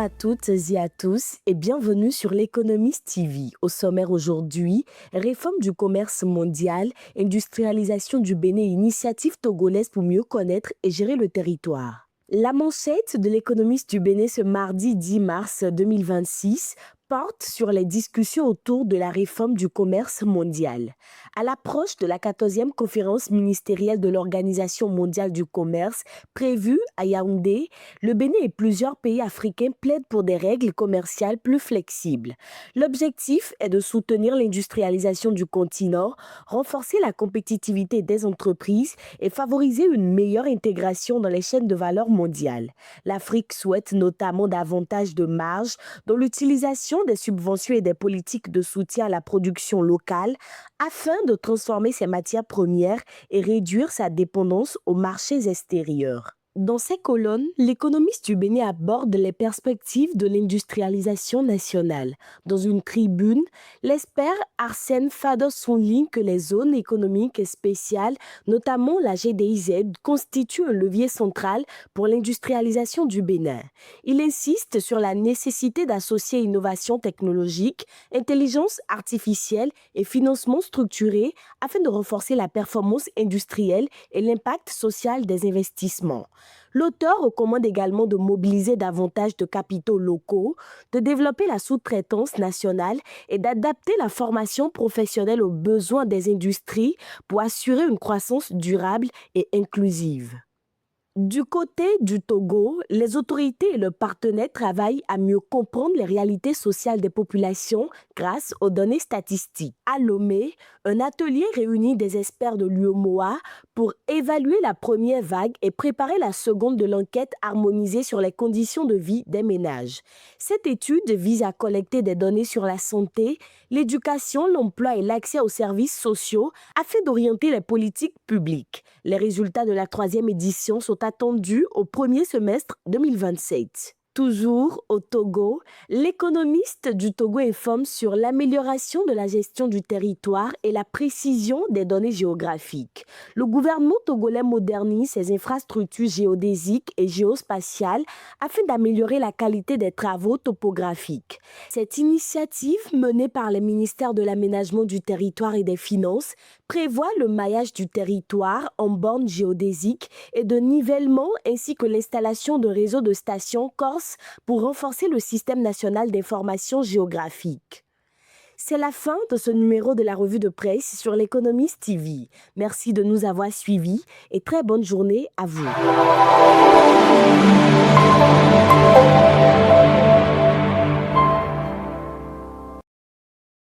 à toutes et à tous et bienvenue sur l'Économiste TV. Au sommaire aujourd'hui, réforme du commerce mondial, industrialisation du Bénin, initiative togolaise pour mieux connaître et gérer le territoire. La manchette de l'Économiste du Bénin ce mardi 10 mars 2026 porte sur les discussions autour de la réforme du commerce mondial. À l'approche de la 14e conférence ministérielle de l'Organisation mondiale du commerce prévue à Yaoundé, le Bénin et plusieurs pays africains plaident pour des règles commerciales plus flexibles. L'objectif est de soutenir l'industrialisation du continent, renforcer la compétitivité des entreprises et favoriser une meilleure intégration dans les chaînes de valeur mondiales. L'Afrique souhaite notamment davantage de marge dans l'utilisation des subventions et des politiques de soutien à la production locale afin de transformer ses matières premières et réduire sa dépendance aux marchés extérieurs. Dans ces colonnes, l'économiste du Bénin aborde les perspectives de l'industrialisation nationale. Dans une tribune, l'expert Arsène Fadot souligne que les zones économiques spéciales, notamment la GDIZ, constituent un levier central pour l'industrialisation du Bénin. Il insiste sur la nécessité d'associer innovation technologique, intelligence artificielle et financement structuré afin de renforcer la performance industrielle et l'impact social des investissements. L'auteur recommande également de mobiliser davantage de capitaux locaux, de développer la sous-traitance nationale et d'adapter la formation professionnelle aux besoins des industries pour assurer une croissance durable et inclusive. Du côté du Togo, les autorités et leurs partenaires travaillent à mieux comprendre les réalités sociales des populations grâce aux données statistiques. À Lomé, un atelier réunit des experts de l'UEMOA pour évaluer la première vague et préparer la seconde de l'enquête harmonisée sur les conditions de vie des ménages. Cette étude vise à collecter des données sur la santé, l'éducation, l'emploi et l'accès aux services sociaux afin d'orienter les politiques publiques. Les résultats de la 3e édition sont attendus au premier semestre 2027. Toujours au Togo, l'économiste du Togo informe sur l'amélioration de la gestion du territoire et la précision des données géographiques. Le gouvernement togolais modernise ses infrastructures géodésiques et géospatiales afin d'améliorer la qualité des travaux topographiques. Cette initiative, menée par les ministères de l'Aménagement du territoire et des Finances, prévoit le maillage du territoire en bornes géodésiques et de nivellement ainsi que l'installation de réseaux de stations corses pour renforcer le système national d'information géographique. C'est la fin de ce numéro de la revue de presse sur l'Économiste TV. Merci de nous avoir suivis et très bonne journée à vous.